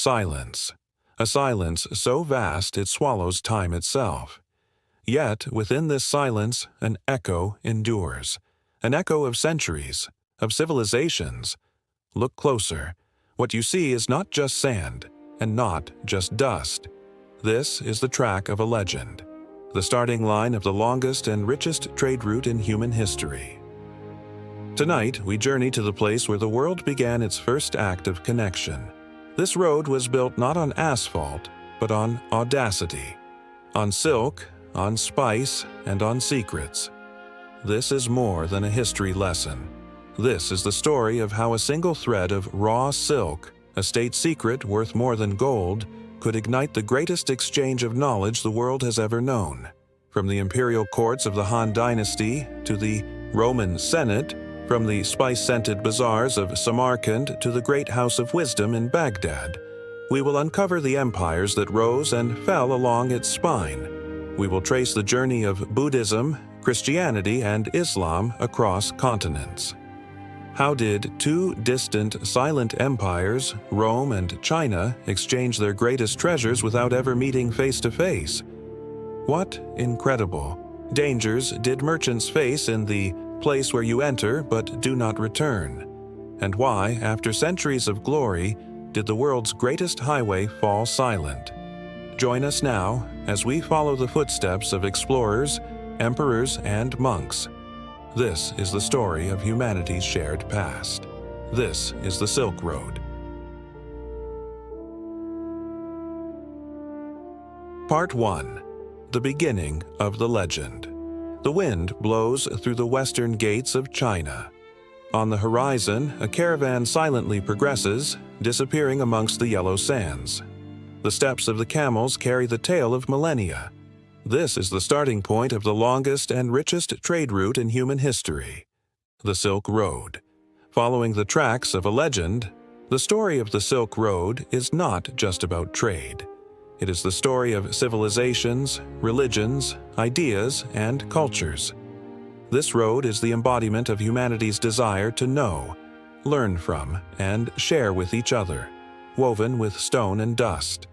silence. A silence so vast it swallows time itself. Yet, within this silence, an echo endures. An echo of centuries, of civilizations. Look closer. What you see is not just sand, and not just dust. This is the track of a legend, the starting line of the longest and richest trade route in human history. Tonight, we journey to the place where the world began its first act of connection. This road was built not on asphalt, but on audacity, on silk, on spice, and on secrets. This is more than a history lesson. This is the story of how a single thread of raw silk, a state secret worth more than gold, could ignite the greatest exchange of knowledge the world has ever known. From the imperial courts of the Han Dynasty to the Roman Senate, from the spice-scented bazaars of Samarkand to the great house of wisdom in Baghdad, we will uncover the empires that rose and fell along its spine. We will trace the journey of Buddhism, Christianity, and Islam across continents. How did two distant, silent empires, Rome and China, exchange their greatest treasures without ever meeting face to face? What incredible dangers did merchants face in the place where you enter but do not return? And why, after centuries of glory, did the world's greatest highway fall silent? Join us now as we follow the footsteps of explorers, emperors, and monks. This is the story of humanity's shared past. This is the Silk Road. Part 1. The beginning of the legend. The wind blows through the western gates of China. On the horizon, a caravan silently progresses, disappearing amongst the yellow sands. The steps of the camels carry the tale of millennia. This is the starting point of the longest and richest trade route in human history, the Silk Road. Following the tracks of a legend, the story of the Silk Road is not just about trade. It is the story of civilizations, religions, ideas, and cultures. This road is the embodiment of humanity's desire to know, learn from, and share with each other, woven with stone and dust.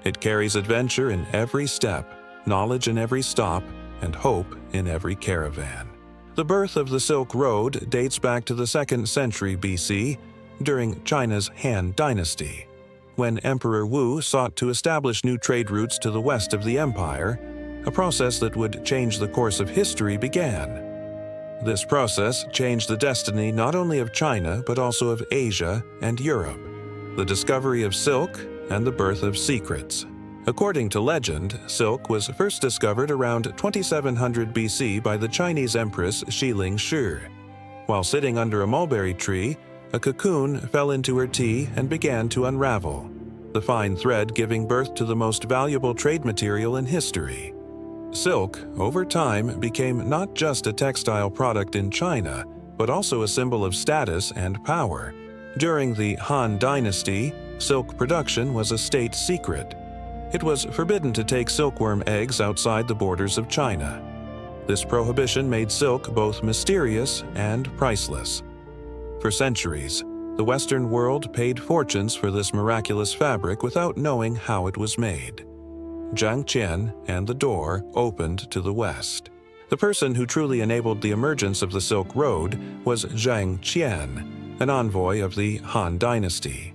It carries adventure in every step, knowledge in every stop, and hope in every caravan. The birth of the Silk Road dates back to the 2nd century BC, during China's Han Dynasty. When Emperor Wu sought to establish new trade routes to the west of the empire, a process that would change the course of history began. This process changed the destiny not only of China but also of Asia and Europe. The discovery of silk and the birth of secrets. According to legend, silk was first discovered around 2700 BC by the Chinese Empress Xiling Shi. While sitting under a mulberry tree, a cocoon fell into her tea and began to unravel, the fine thread giving birth to the most valuable trade material in history. Silk, over time, became not just a textile product in China, but also a symbol of status and power. During the Han Dynasty, silk production was a state secret. It was forbidden to take silkworm eggs outside the borders of China. This prohibition made silk both mysterious and priceless. For centuries, the Western world paid fortunes for this miraculous fabric without knowing how it was made. Zhang Qian and the door opened to the West. The person who truly enabled the emergence of the Silk Road was Zhang Qian, an envoy of the Han Dynasty.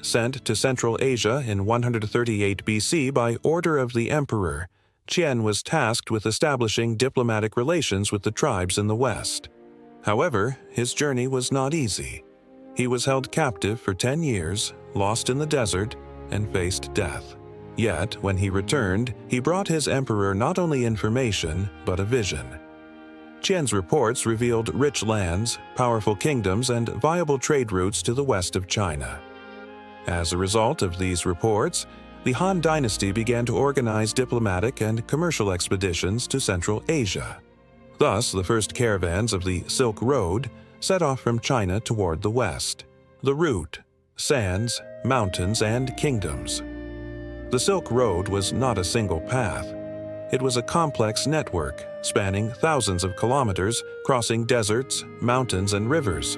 Sent to CentralAsia in 138 BC by order of the emperor, Qian was tasked with establishing diplomatic relations with the tribes in the West. However, his journey was not easy. He was held captive for 10 years, lost in the desert, and faced death. Yet, when he returned, he brought his emperor not only information, but a vision. Qian's reports revealed rich lands, powerful kingdoms, and viable trade routes to the west of China. As a result of these reports, the Han Dynasty began to organize diplomatic and commercial expeditions to Central Asia. Thus, the first caravans of the Silk Road set off from China toward the west. The route: sands, mountains, and kingdoms. The Silk Road was not a single path. It was a complex network, spanning thousands of kilometers, crossing deserts, mountains, and rivers.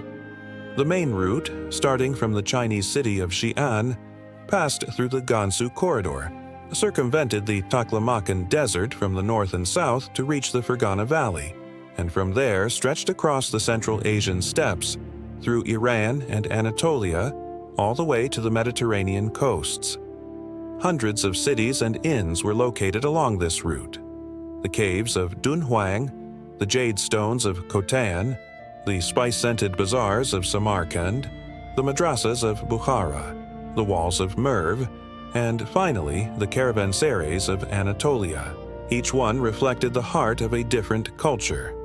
The main route, starting from the Chinese city of Xi'an, passed through the Gansu corridor, circumvented the Taklamakan Desert from the north and south to reach the Fergana Valley, and from there stretched across the Central Asian steppes, through Iran and Anatolia, all the way to the Mediterranean coasts. Hundreds of cities and inns were located along this route. The caves of Dunhuang, the jade stones of Khotan, the spice-scented bazaars of Samarkand, the madrasas of Bukhara, the walls of Merv, and finally the caravanserais of Anatolia. Each one reflected the heart of a different culture.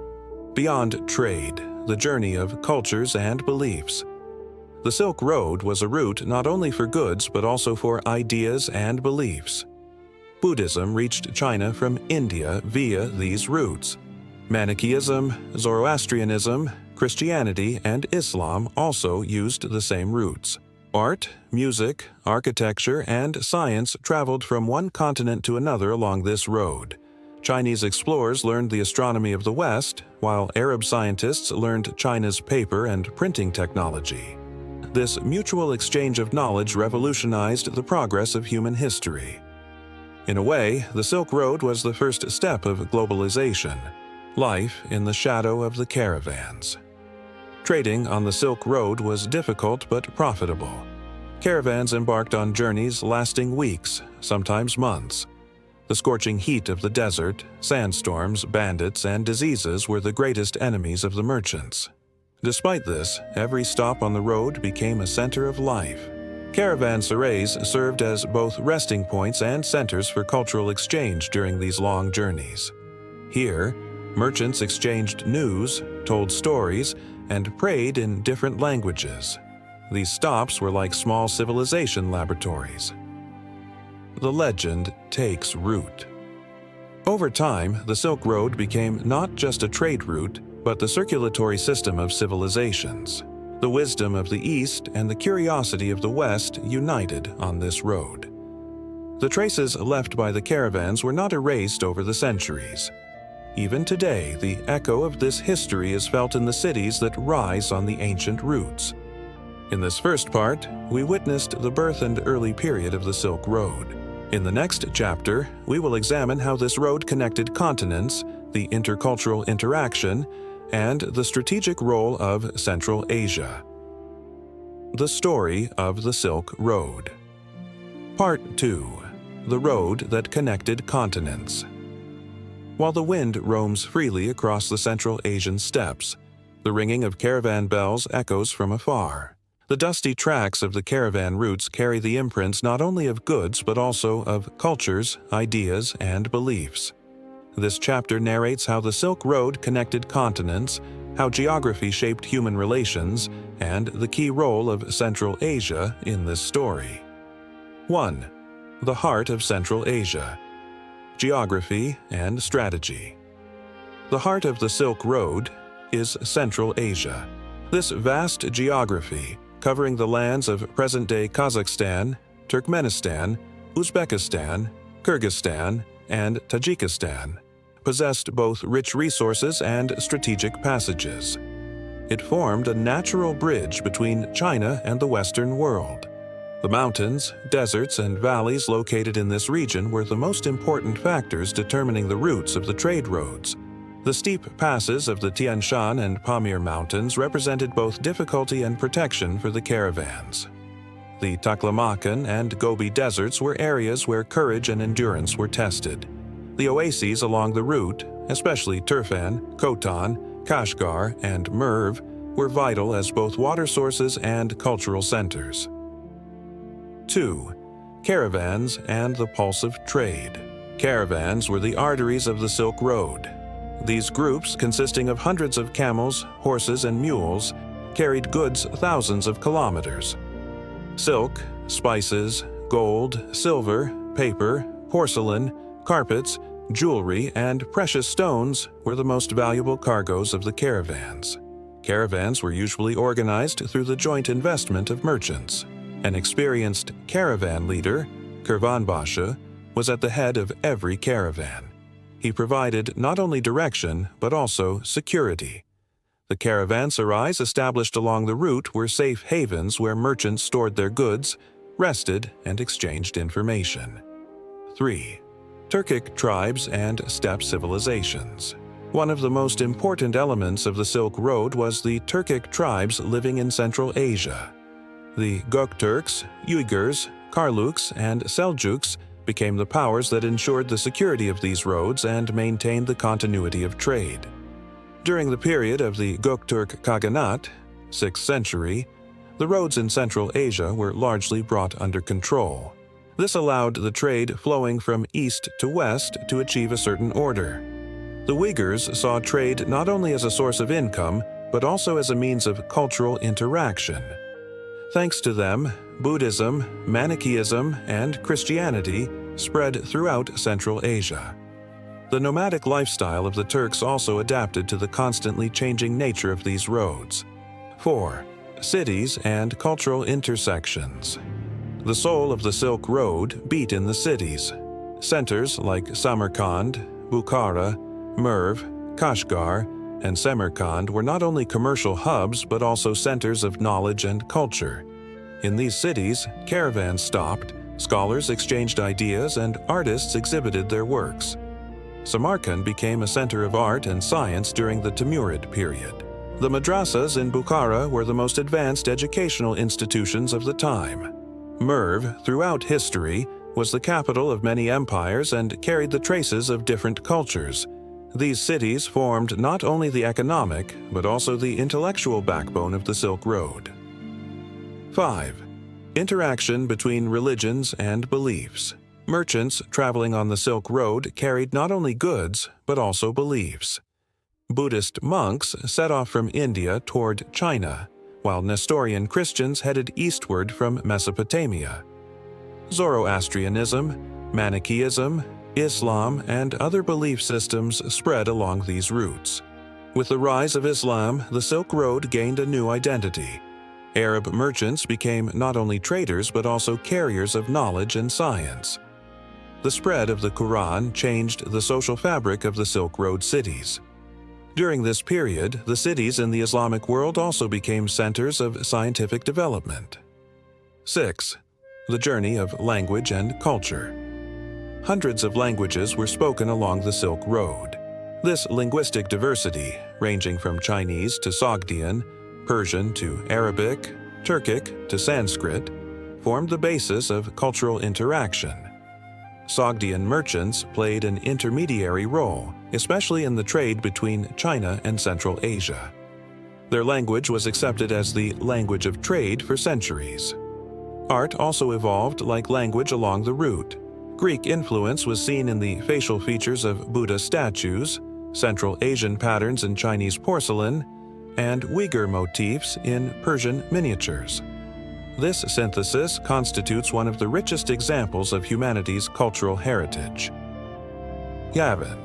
Beyond trade, the journey of cultures and beliefs. The Silk Road was a route not only for goods but also for ideas and beliefs. Buddhism reached China from India via these routes. Manichaeism, Zoroastrianism, Christianity, and Islam also used the same routes. Art, music, architecture, and science traveled from one continent to another along this road. Chinese explorers learned the astronomy of the West, while Arab scientists learned China's paper and printing technology. This mutual exchange of knowledge revolutionized the progress of human history. In a way, the Silk Road was the first step of globalization, life in the shadow of the caravans. Trading on the Silk Road was difficult but profitable. Caravans embarked on journeys lasting weeks, sometimes months. The scorching heat of the desert, sandstorms, bandits, and diseases were the greatest enemies of the merchants. Despite this, every stop on the road became a center of life. Caravanserais served as both resting points and centers for cultural exchange during these long journeys. Here, merchants exchanged news, told stories, and prayed in different languages. These stops were like small civilization laboratories. The legend takes root. Over time, the Silk Road became not just a trade route, but the circulatory system of civilizations. The wisdom of the East and the curiosity of the West united on this road. The traces left by the caravans were not erased over the centuries. Even today, the echo of this history is felt in the cities that rise on the ancient routes. In this first part, we witnessed the birth and early period of the Silk Road. In the next chapter, we will examine how this road connected continents, the intercultural interaction, and the strategic role of Central Asia. The story of the Silk Road. Part 2. The road that connected continents. While the wind roams freely across the Central Asian steppes, the ringing of caravan bells echoes from afar. The dusty tracks of the caravan routes carry the imprints not only of goods but also of cultures, ideas, and beliefs. This chapter narrates how the Silk Road connected continents, how geography shaped human relations, and the key role of Central Asia in this story. 1. The heart of Central Asia. Geography and strategy. The heart of the Silk Road is Central Asia. This vast geography, covering the lands of present-day Kazakhstan, Turkmenistan, Uzbekistan, Kyrgyzstan, and Tajikistan, possessed both rich resources and strategic passages. It formed a natural bridge between China and the Western world. The mountains, deserts, and valleys located in this region were the most important factors determining the routes of the trade roads. The steep passes of the Tian Shan and Pamir Mountains represented both difficulty and protection for the caravans. The Taklamakan and Gobi deserts were areas where courage and endurance were tested. The oases along the route, especially Turfan, Khotan, Kashgar, and Merv, were vital as both water sources and cultural centers. 2. Caravans and the pulse of trade. Caravans were the arteries of the Silk Road. These groups, consisting of hundreds of camels, horses, and mules, carried goods thousands of kilometers. Silk, spices, gold, silver, paper, porcelain, carpets, jewelry, and precious stones were the most valuable cargoes of the caravans. Caravans were usually organized through the joint investment of merchants. An experienced caravan leader, Kervanbaşı, was at the head of every caravan. He provided not only direction but also security. The caravanserais established along the route were safe havens where merchants stored their goods, rested, and exchanged information. 3. Turkic tribes and steppe civilizations. One of the most important elements of the Silk Road was the Turkic tribes living in Central Asia. The Gökturks, Uyghurs, Karluks, and Seljuks became the powers that ensured the security of these roads and maintained the continuity of trade. During the period of the Göktürk Khaganate, 6th century, the roads in Central Asia were largely brought under control. This allowed the trade flowing from east to west to achieve a certain order. The Uyghurs saw trade not only as a source of income, but also as a means of cultural interaction. Thanks to them, Buddhism, Manichaeism, and Christianity spread throughout Central Asia. The nomadic lifestyle of the Turks also adapted to the constantly changing nature of these roads. 4. Cities and cultural intersections. The soul of the Silk Road beat in the cities. Centers like Samarkand, Bukhara, Merv, Kashgar, and Samarkand were not only commercial hubs but also centers of knowledge and culture. In these cities, caravans stopped, scholars exchanged ideas, and artists exhibited their works. Samarkand became a center of art and science during the Timurid period. The madrasas in Bukhara were the most advanced educational institutions of the time. Merv, throughout history, was the capital of many empires and carried the traces of different cultures. These cities formed not only the economic, but also the intellectual backbone of the Silk Road. 5. Interaction between religions and beliefs. Merchants traveling on the Silk Road carried not only goods, but also beliefs. Buddhist monks set off from India toward China, while Nestorian Christians headed eastward from Mesopotamia. Zoroastrianism, Manichaeism, Islam, and other belief systems spread along these routes. With the rise of Islam, the Silk Road gained a new identity. Arab merchants became not only traders but also carriers of knowledge and science. The spread of the Quran changed the social fabric of the Silk Road cities. During this period, the cities in the Islamic world also became centers of scientific development. 6. The journey of language and culture. Hundreds of languages were spoken along the Silk Road. This linguistic diversity, ranging from Chinese to Sogdian, Persian to Arabic, Turkic to Sanskrit, formed the basis of cultural interaction. Sogdian merchants played an intermediary role, especially in the trade between China and Central Asia. Their language was accepted as the language of trade for centuries. Art also evolved like language along the route. Greek influence was seen in the facial features of Buddha statues, Central Asian patterns in Chinese porcelain, and Uyghur motifs in Persian miniatures. This synthesis constitutes one of the richest examples of humanity's cultural heritage. Yavin.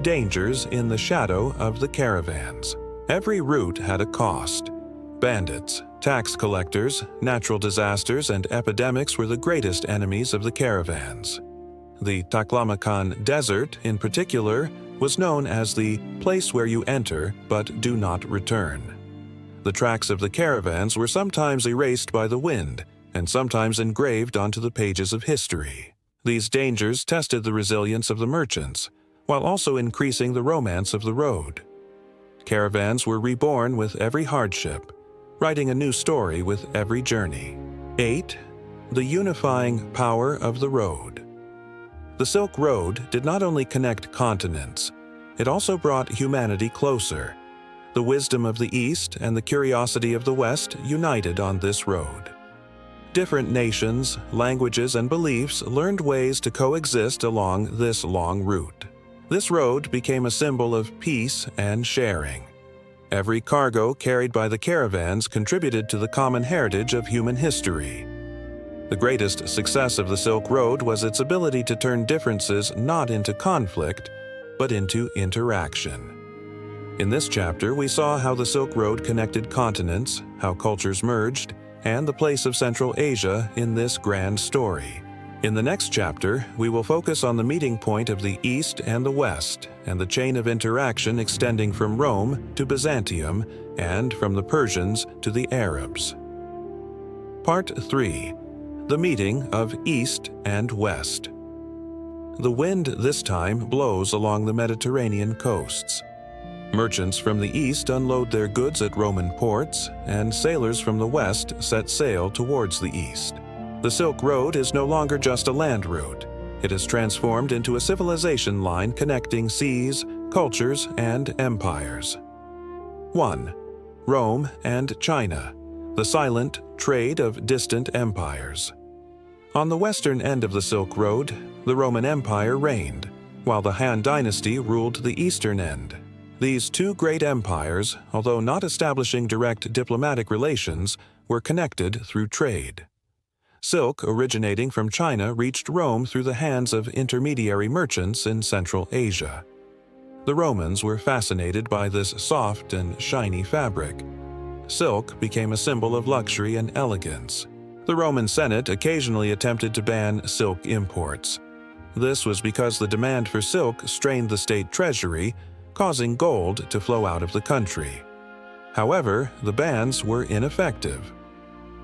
Dangers in the shadow of the caravans. Every route had a cost. Bandits, tax collectors, natural disasters, and epidemics were the greatest enemies of the caravans. The Taklamakan Desert, in particular, was known as the place where you enter but do not return. The tracks of the caravans were sometimes erased by the wind and sometimes engraved onto the pages of history. These dangers tested the resilience of the merchants, while also increasing the romance of the road. Caravans were reborn with every hardship, writing a new story with every journey. 8. The unifying power of the road. The Silk Road did not only connect continents, it also brought humanity closer. The wisdom of the East and the curiosity of the West united on this road. Different nations, languages, and beliefs learned ways to coexist along this long route. This road became a symbol of peace and sharing. Every cargo carried by the caravans contributed to the common heritage of human history. The greatest success of the Silk Road was its ability to turn differences not into conflict, but into interaction. In this chapter, we saw how the Silk Road connected continents, how cultures merged, and the place of Central Asia in this grand story. In the next chapter, we will focus on the meeting point of the East and the West, and the chain of interaction extending from Rome to Byzantium and from the Persians to the Arabs. Part 3. the meeting of East and West. The wind this time blows along the Mediterranean coasts. Merchants from the east unload their goods at Roman ports, and sailors from the west set sail towards the east. The Silk Road is no longer just a land route. It is transformed into a civilization line connecting seas, cultures, and empires. 1. Rome and China, the silent trade of distant empires. On the western end of the Silk Road, the Roman Empire reigned, while the Han Dynasty ruled the eastern end. These two great empires, although not establishing direct diplomatic relations, were connected through trade. Silk originating from China reached Rome through the hands of intermediary merchants in Central Asia. The Romans were fascinated by this soft and shiny fabric. Silk became a symbol of luxury and elegance. The Roman Senate occasionally attempted to ban silk imports. This was because the demand for silk strained the state treasury, causing gold to flow out of the country. However, the bans were ineffective.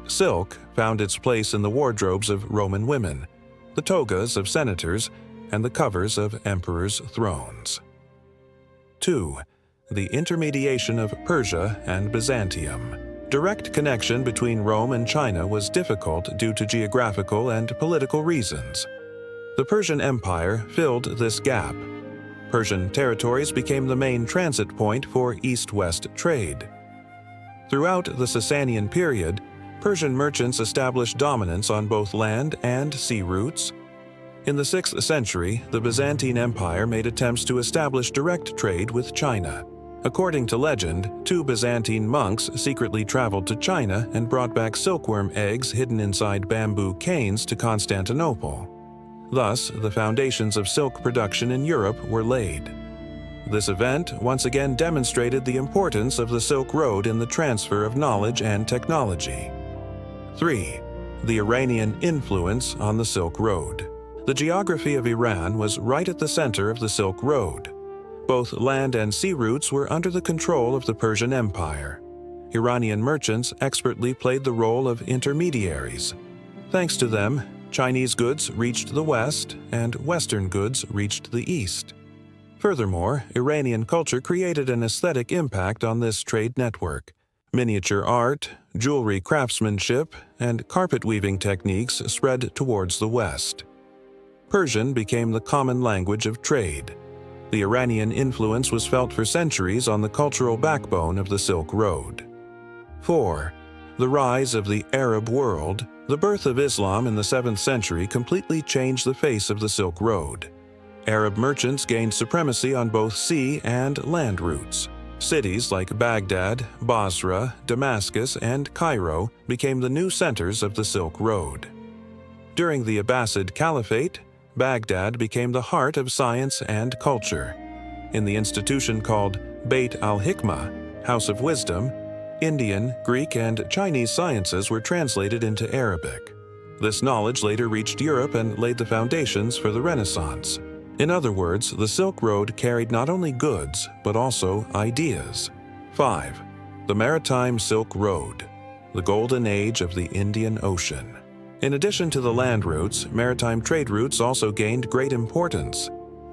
Silk found its place in the wardrobes of Roman women, the togas of senators, and the covers of emperors' thrones. 2. The intermediation of Persia and Byzantium. Direct connection between Rome and China was difficult due to geographical and political reasons. The Persian Empire filled this gap. Persian territories became the main transit point for east-west trade. Throughout the Sasanian period, Persian merchants established dominance on both land and sea routes. In the 6th century, the Byzantine Empire made attempts to establish direct trade with China. According to legend, 2 Byzantine monks secretly traveled to China and brought back silkworm eggs hidden inside bamboo canes to Constantinople. Thus, the foundations of silk production in Europe were laid. This event once again demonstrated the importance of the Silk Road in the transfer of knowledge and technology. 3. The Iranian influence on the Silk Road. The geography of Iran was right at the center of the Silk Road. Both land and sea routes were under the control of the Persian Empire. Iranian merchants expertly played the role of intermediaries. Thanks to them, Chinese goods reached the west, and Western goods reached the east. Furthermore, Iranian culture created an aesthetic impact on this trade network. Miniature art, jewelry craftsmanship, and carpet weaving techniques spread towards the west. Persian became the common language of trade. The Iranian influence was felt for centuries on the cultural backbone of the Silk Road. 4. The rise of the Arab world. The birth of Islam in the 7th century completely changed the face of the Silk Road. Arab merchants gained supremacy on both sea and land routes. Cities like Baghdad, Basra, Damascus, and Cairo became the new centers of the Silk Road. During the Abbasid Caliphate, Baghdad became the heart of science and culture. In the institution called Beit al-Hikmah, House of Wisdom, Indian, Greek, and Chinese sciences were translated into Arabic. This knowledge later reached Europe and laid the foundations for the Renaissance. In other words, the Silk Road carried not only goods, but also ideas. 5. The Maritime Silk Road, the golden age of the Indian Ocean. In addition to the land routes, maritime trade routes also gained great importance.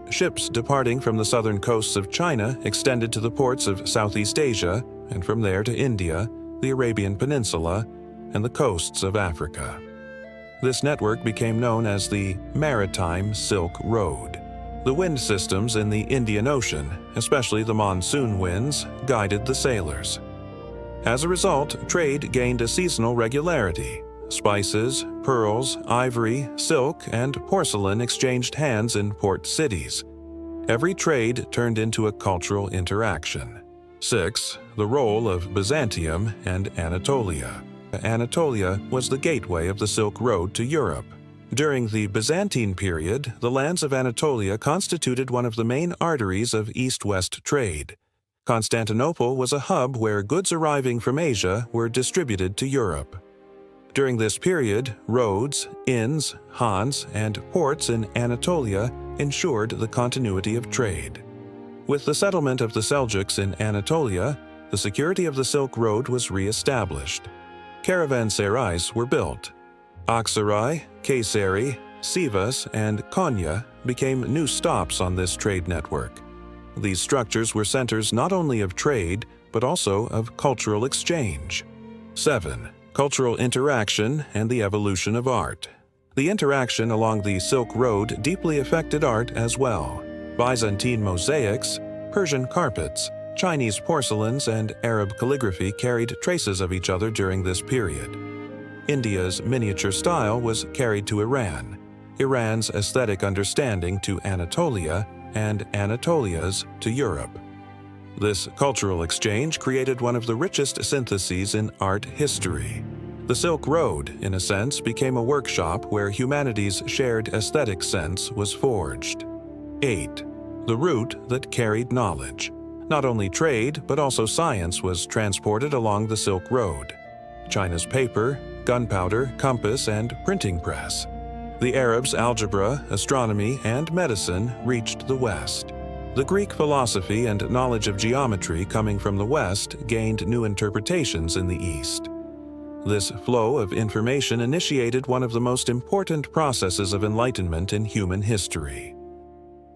Ships departing from the southern coasts of China extended to the ports of Southeast Asia, and from there to India, the Arabian Peninsula, and the coasts of Africa. This network became known as the Maritime Silk Road. The wind systems in the Indian Ocean, especially the monsoon winds, guided the sailors. As a result, trade gained a seasonal regularity. Spices, pearls, ivory, silk, and porcelain exchanged hands in port cities. Every trade turned into a cultural interaction. 6. The role of Byzantium and Anatolia. Anatolia was the gateway of the Silk Road to Europe. During the Byzantine period, the lands of Anatolia constituted one of the main arteries of east-west trade. Constantinople was a hub where goods arriving from Asia were distributed to Europe. During this period, roads, inns, khans, and ports in Anatolia ensured the continuity of trade. With the settlement of the Seljuks in Anatolia, the security of the Silk Road was re-established. Caravanserais were built. Aksaray, Kayseri, Sivas, and Konya became new stops on this trade network. These structures were centers not only of trade, but also of cultural exchange. 7. Cultural interaction and the evolution of art. The interaction along the Silk Road deeply affected art as well. Byzantine mosaics, Persian carpets, Chinese porcelains, and Arab calligraphy carried traces of each other during this period. India's miniature style was carried to Iran, Iran's aesthetic understanding to Anatolia, and Anatolia's to Europe. This cultural exchange created one of the richest syntheses in art history. The Silk Road, in a sense, became a workshop where humanity's shared aesthetic sense was forged. 8. The route that carried knowledge. Not only trade, but also science was transported along the Silk Road. China's paper, gunpowder, compass, and printing press. The Arabs' algebra, astronomy, and medicine reached the West. The Greek philosophy and knowledge of geometry coming from the West gained new interpretations in the East. This flow of information initiated one of the most important processes of enlightenment in human history.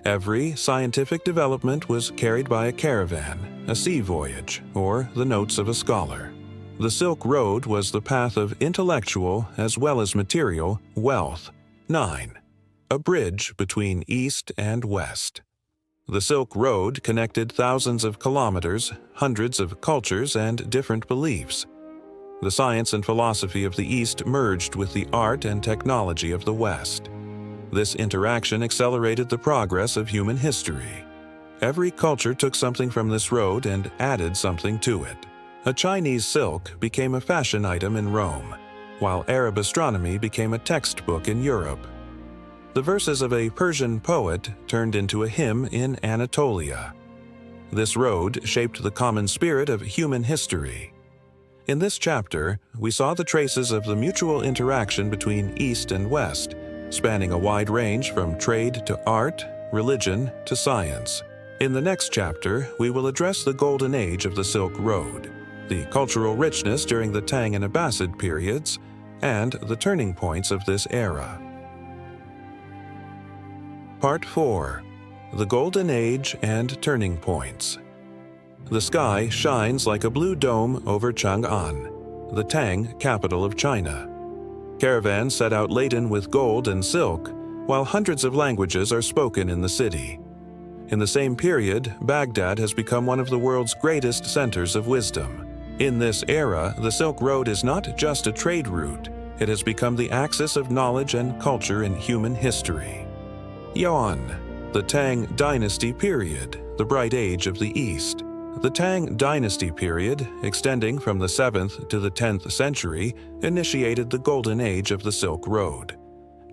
Every scientific development was carried by a caravan, a sea voyage, or the notes of a scholar. The Silk Road was the path of intellectual as well as material wealth. 9. A bridge between East and West. The Silk Road connected thousands of kilometers, hundreds of cultures, and different beliefs. The science and philosophy of the East merged with the art and technology of the West. This interaction accelerated the progress of human history. Every culture took something from this road and added something to it. A Chinese silk became a fashion item in Rome, while Arab astronomy became a textbook in Europe. The verses of a Persian poet turned into a hymn in Anatolia. This road shaped the common spirit of human history. In this chapter, we saw the traces of the mutual interaction between East and West, spanning a wide range from trade to art, religion to science. In the next chapter, we will address the golden age of the Silk Road, the cultural richness during the Tang and Abbasid periods, and the turning points of this era. Part 4. The Golden Age and Turning Points. The sky shines like a blue dome over Chang'an, the Tang capital of China. Caravans set out laden with gold and silk, while hundreds of languages are spoken in the city. In the same period, Baghdad has become one of the world's greatest centers of wisdom. In this era, the Silk Road is not just a trade route, it has become the axis of knowledge and culture in human history. Yuan, the Tang Dynasty period, the bright age of the East. The Tang Dynasty period, extending from the 7th to the 10th century, initiated the golden age of the Silk Road.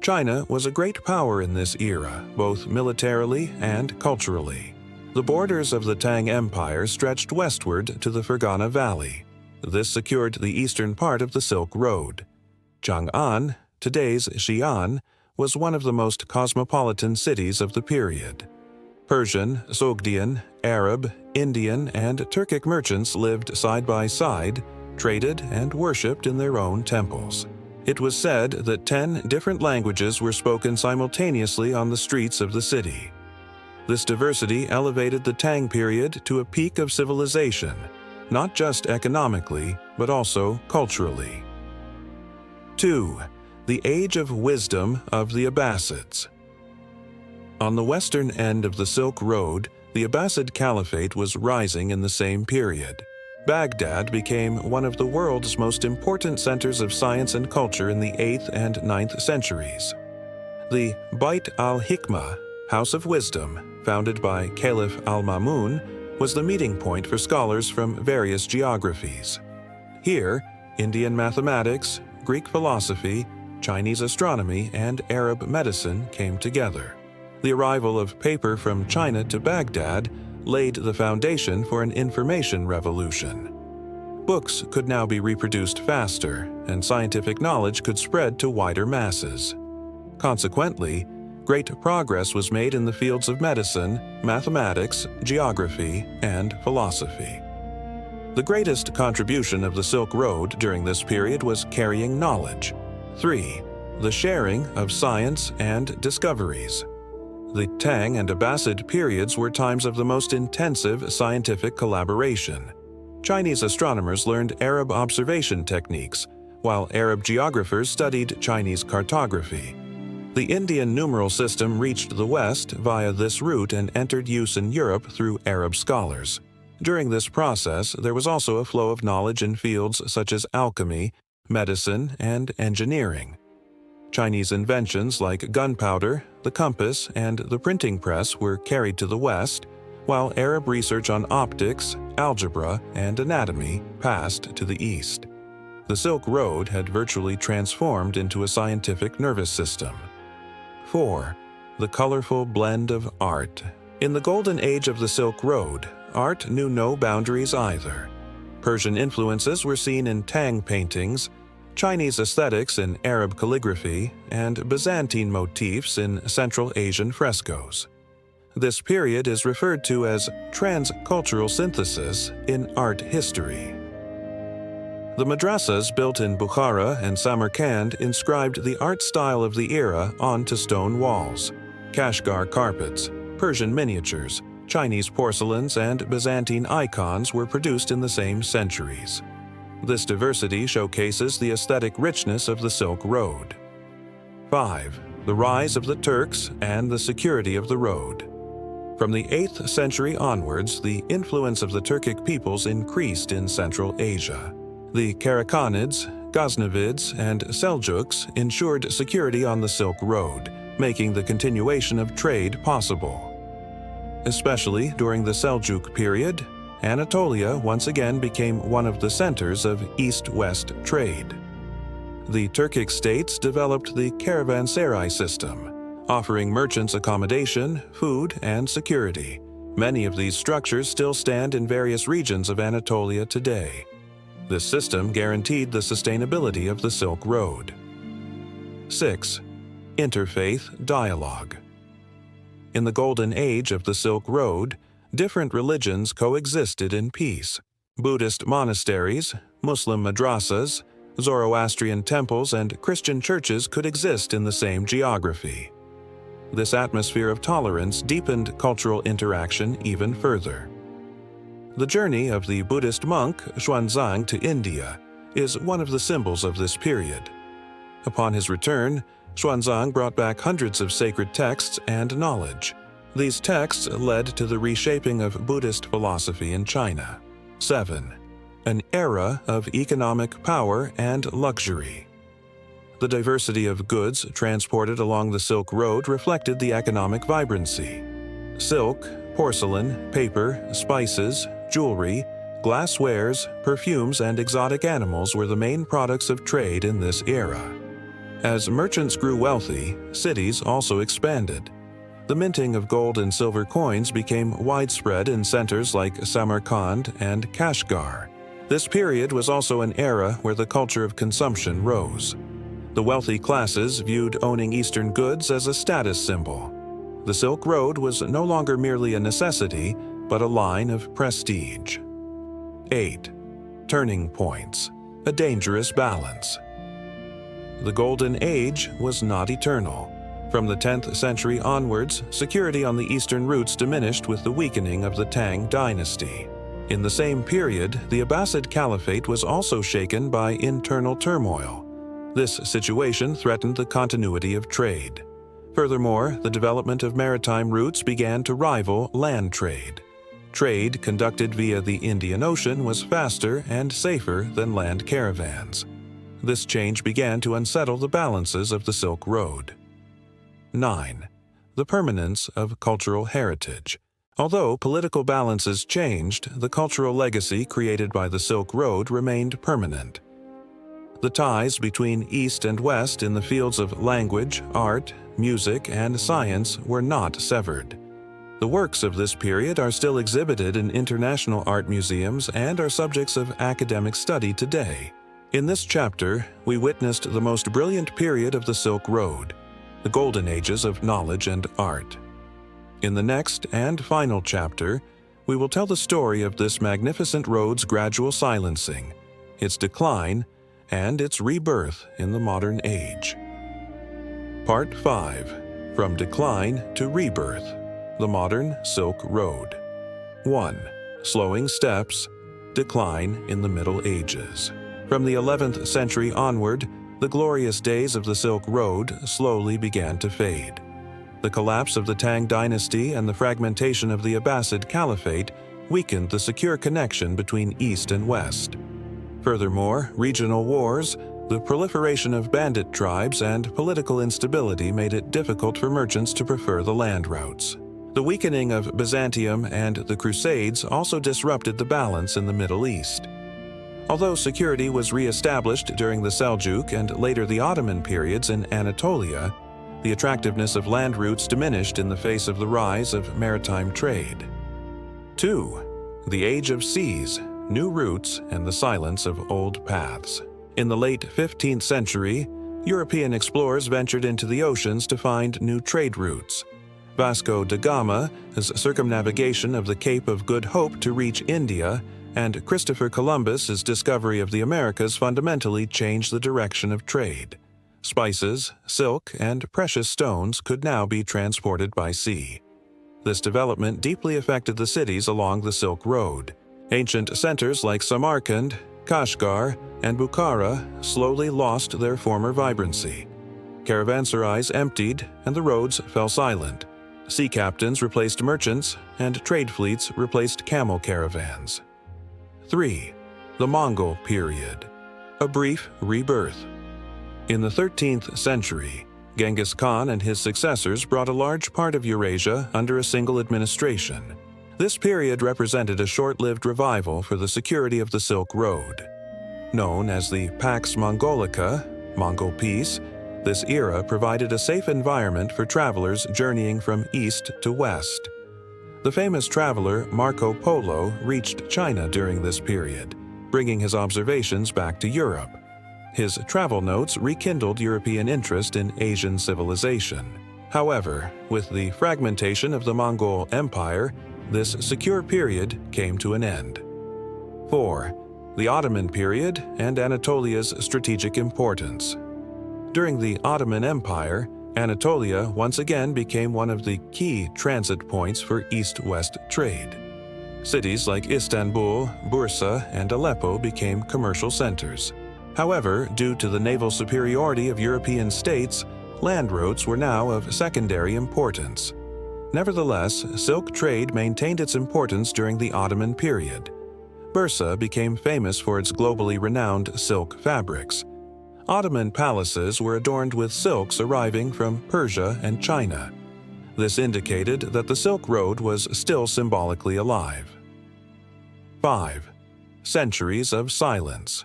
China was a great power in this era, both militarily and culturally. The borders of the Tang Empire stretched westward to the Fergana Valley. This secured the eastern part of the Silk Road. Chang'an, today's Xi'an, was one of the most cosmopolitan cities of the period. Persian, Sogdian, Arab, Indian, and Turkic merchants lived side by side, traded, and worshipped in their own temples. It was said that 10 different languages were spoken simultaneously on the streets of the city. This diversity elevated the Tang period to a peak of civilization, not just economically, but also culturally. 2. The Age of Wisdom of the Abbasids. On the western end of the Silk Road, the Abbasid Caliphate was rising in the same period. Baghdad became one of the world's most important centers of science and culture in the 8th and 9th centuries. The Bait al-Hikmah, House of Wisdom, founded by Caliph al-Ma'mun, was the meeting point for scholars from various geographies. Here, Indian mathematics, Greek philosophy, Chinese astronomy, and Arab medicine came together. The arrival of paper from China to Baghdad laid the foundation for an information revolution. Books could now be reproduced faster, and scientific knowledge could spread to wider masses. Consequently, great progress was made in the fields of medicine, mathematics, geography, and philosophy. The greatest contribution of the Silk Road during this period was carrying knowledge. 3. The sharing of science and discoveries. The Tang and Abbasid periods were times of the most intensive scientific collaboration. Chinese astronomers learned Arab observation techniques, while Arab geographers studied Chinese cartography. The Indian numeral system reached the West via this route and entered use in Europe through Arab scholars. During this process, there was also a flow of knowledge in fields such as alchemy, medicine, and engineering. Chinese inventions like gunpowder, the compass, and the printing press were carried to the West, while Arab research on optics, algebra, and anatomy passed to the East. The Silk Road had virtually transformed into a scientific nervous system. 4. The colorful blend of art. In the golden age of the Silk Road, art knew no boundaries either. Persian influences were seen in Tang paintings, Chinese aesthetics in Arab calligraphy, and Byzantine motifs in Central Asian frescoes. This period is referred to as transcultural synthesis in art history. The madrasas built in Bukhara and Samarkand inscribed the art style of the era onto stone walls. Kashgar carpets, Persian miniatures, Chinese porcelains, and Byzantine icons were produced in the same centuries. This diversity showcases the aesthetic richness of the Silk Road. 5. The rise of the Turks and the security of the road. From the 8th century onwards, the influence of the Turkic peoples increased in Central Asia. The Karakhanids, Ghaznavids, and Seljuks ensured security on the Silk Road, making the continuation of trade possible. Especially during the Seljuk period, Anatolia once again became one of the centers of east-west trade. The Turkic states developed the caravanserai system, offering merchants accommodation, food, and security. Many of these structures still stand in various regions of Anatolia today. This system guaranteed the sustainability of the Silk Road. 6. Interfaith dialogue. In the golden age of the Silk Road, different religions coexisted in peace. Buddhist monasteries, Muslim madrasas, Zoroastrian temples, and Christian churches could exist in the same geography. This atmosphere of tolerance deepened cultural interaction even further. The journey of the Buddhist monk Xuanzang to India is one of the symbols of this period. Upon his return, Xuanzang brought back hundreds of sacred texts and knowledge. These texts led to the reshaping of Buddhist philosophy in China. 7. An era of economic power and luxury. The diversity of goods transported along the Silk Road reflected the economic vibrancy. Silk, porcelain, paper, spices, jewelry, glasswares, perfumes, and exotic animals were the main products of trade in this era. As merchants grew wealthy, cities also expanded. The minting of gold and silver coins became widespread in centers like Samarkand and Kashgar. This period was also an era where the culture of consumption rose. The wealthy classes viewed owning Eastern goods as a status symbol. The Silk Road was no longer merely a necessity, but a line of prestige. 8. Turning points. A dangerous balance. The Golden Age was not eternal. From the 10th century onwards, security on the eastern routes diminished with the weakening of the Tang Dynasty. In the same period, the Abbasid Caliphate was also shaken by internal turmoil. This situation threatened the continuity of trade. Furthermore, the development of maritime routes began to rival land trade. Trade conducted via the Indian Ocean was faster and safer than land caravans. This change began to unsettle the balances of the Silk Road. 9. The permanence of cultural heritage. Although political balances changed, the cultural legacy created by the Silk Road remained permanent. The ties between East and West in the fields of language, art, music, and science were not severed. The works of this period are still exhibited in international art museums and are subjects of academic study today. In this chapter, we witnessed the most brilliant period of the Silk Road, the golden ages of knowledge and art. In the next and final chapter, we will tell the story of this magnificent road's gradual silencing, its decline, and its rebirth in the modern age. Part 5. From Decline to Rebirth, the Modern Silk Road. 1. Slowing Steps, Decline in the Middle Ages. From the 11th century onward, the glorious days of the Silk Road slowly began to fade. The collapse of the Tang Dynasty and the fragmentation of the Abbasid Caliphate weakened the secure connection between East and West. Furthermore, regional wars, the proliferation of bandit tribes, and political instability made it difficult for merchants to prefer the land routes. The weakening of Byzantium and the Crusades also disrupted the balance in the Middle East. Although security was re-established during the Seljuk and later the Ottoman periods in Anatolia, the attractiveness of land routes diminished in the face of the rise of maritime trade. 2. The Age of Seas, New Routes, and the Silence of Old Paths. In the late 15th century, European explorers ventured into the oceans to find new trade routes. Vasco da Gama's circumnavigation of the Cape of Good Hope to reach India, and Christopher Columbus's discovery of the Americas fundamentally changed the direction of trade. Spices, silk, and precious stones could now be transported by sea. This development deeply affected the cities along the Silk Road. Ancient centers like Samarkand, Kashgar, and Bukhara slowly lost their former vibrancy. Caravanserais emptied, and the roads fell silent. Sea captains replaced merchants, and trade fleets replaced camel caravans. 3. The Mongol Period, a brief rebirth. In the 13th century, Genghis Khan and his successors brought a large part of Eurasia under a single administration. This period represented a short-lived revival for the security of the Silk Road. Known as the Pax Mongolica, Mongol Peace, this era provided a safe environment for travelers journeying from east to west. The famous traveler Marco Polo reached China during this period, bringing his observations back to Europe. His travel notes rekindled European interest in Asian civilization. However, with the fragmentation of the Mongol Empire, this secure period came to an end. 4. The Ottoman period and Anatolia's strategic importance. During the Ottoman Empire, Anatolia once again became one of the key transit points for east-west trade. Cities like Istanbul, Bursa, and Aleppo became commercial centers. However, due to the naval superiority of European states, land routes were now of secondary importance. Nevertheless, silk trade maintained its importance during the Ottoman period. Bursa became famous for its globally renowned silk fabrics. Ottoman palaces were adorned with silks arriving from Persia and China. This indicated that the Silk Road was still symbolically alive. 5. Centuries of Silence.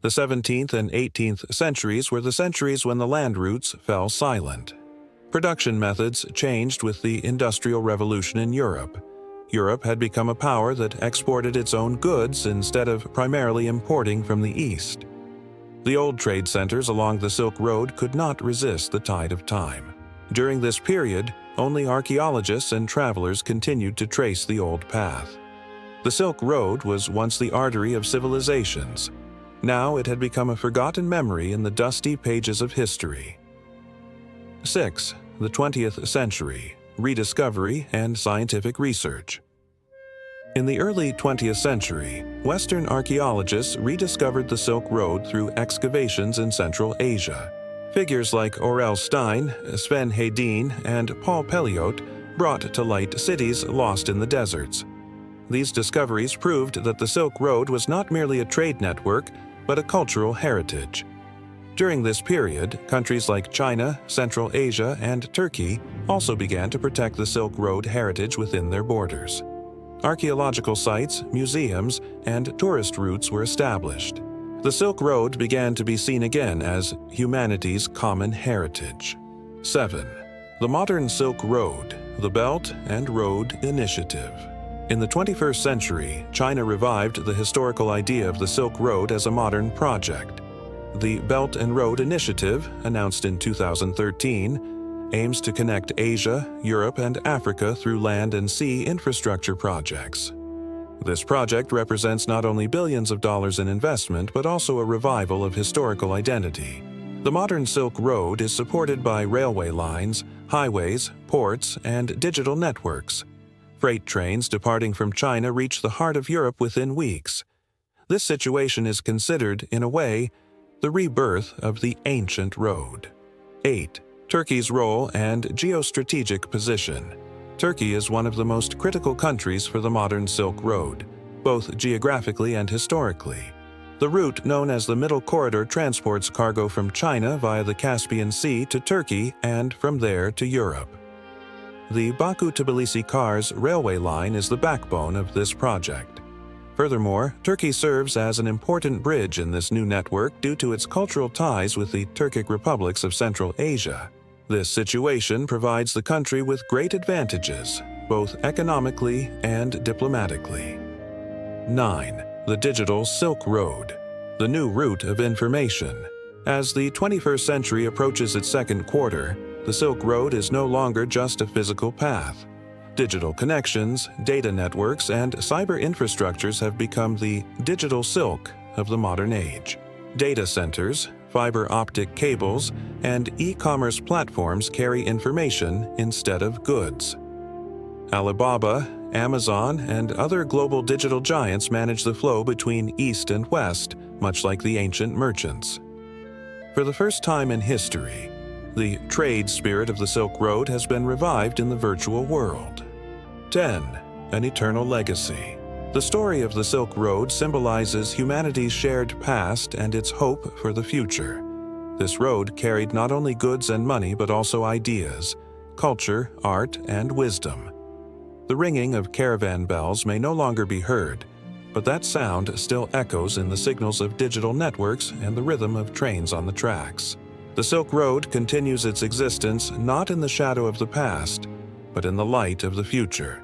The 17th and 18th centuries were the centuries when the land routes fell silent. Production methods changed with the Industrial Revolution in Europe. Europe had become a power that exported its own goods instead of primarily importing from the East. The old trade centers along the Silk Road could not resist the tide of time. During this period, only archaeologists and travelers continued to trace the old path. The Silk Road was once the artery of civilizations. Now it had become a forgotten memory in the dusty pages of history. 6. The 20th century, rediscovery and scientific research. In the early 20th century, Western archaeologists rediscovered the Silk Road through excavations in Central Asia. Figures like Aurel Stein, Sven Hedin, and Paul Pelliot brought to light cities lost in the deserts. These discoveries proved that the Silk Road was not merely a trade network, but a cultural heritage. During this period, countries like China, Central Asia, and Turkey also began to protect the Silk Road heritage within their borders. Archaeological sites, museums, and tourist routes were established. The Silk Road began to be seen again as humanity's common heritage. 7. The Modern Silk Road, the Belt and Road Initiative. In the 21st century, China revived the historical idea of the Silk Road as a modern project. The Belt and Road Initiative, announced in 2013, aims to connect Asia, Europe, and Africa through land and sea infrastructure projects. This project represents not only billions of dollars in investment, but also a revival of historical identity. The modern Silk Road is supported by railway lines, highways, ports, and digital networks. Freight trains departing from China reach the heart of Europe within weeks. This situation is considered, in a way, the rebirth of the ancient road. 8. Turkey's role and geostrategic position. Turkey is one of the most critical countries for the modern Silk Road, both geographically and historically. The route known as the Middle Corridor transports cargo from China via the Caspian Sea to Turkey and from there to Europe. The Baku-Tbilisi-Kars railway line is the backbone of this project. Furthermore, Turkey serves as an important bridge in this new network due to its cultural ties with the Turkic republics of Central Asia. This situation provides the country with great advantages, both economically and diplomatically. 9. The Digital Silk Road, the new route of information. As the 21st century approaches its second quarter, the Silk Road is no longer just a physical path. Digital connections, data networks, and cyber infrastructures have become the digital silk of the modern age. Data centers, fiber optic cables, and e-commerce platforms carry information instead of goods. Alibaba, Amazon, and other global digital giants manage the flow between East and West, much like the ancient merchants. For the first time in history, the trade spirit of the Silk Road has been revived in the virtual world. 10. An eternal legacy. The story of the Silk Road symbolizes humanity's shared past and its hope for the future. This road carried not only goods and money but also ideas, culture, art, and wisdom. The ringing of caravan bells may no longer be heard, but that sound still echoes in the signals of digital networks and the rhythm of trains on the tracks. The Silk Road continues its existence not in the shadow of the past, but in the light of the future.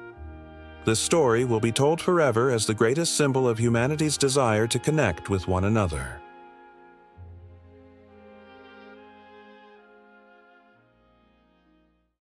This story will be told forever as the greatest symbol of humanity's desire to connect with one another.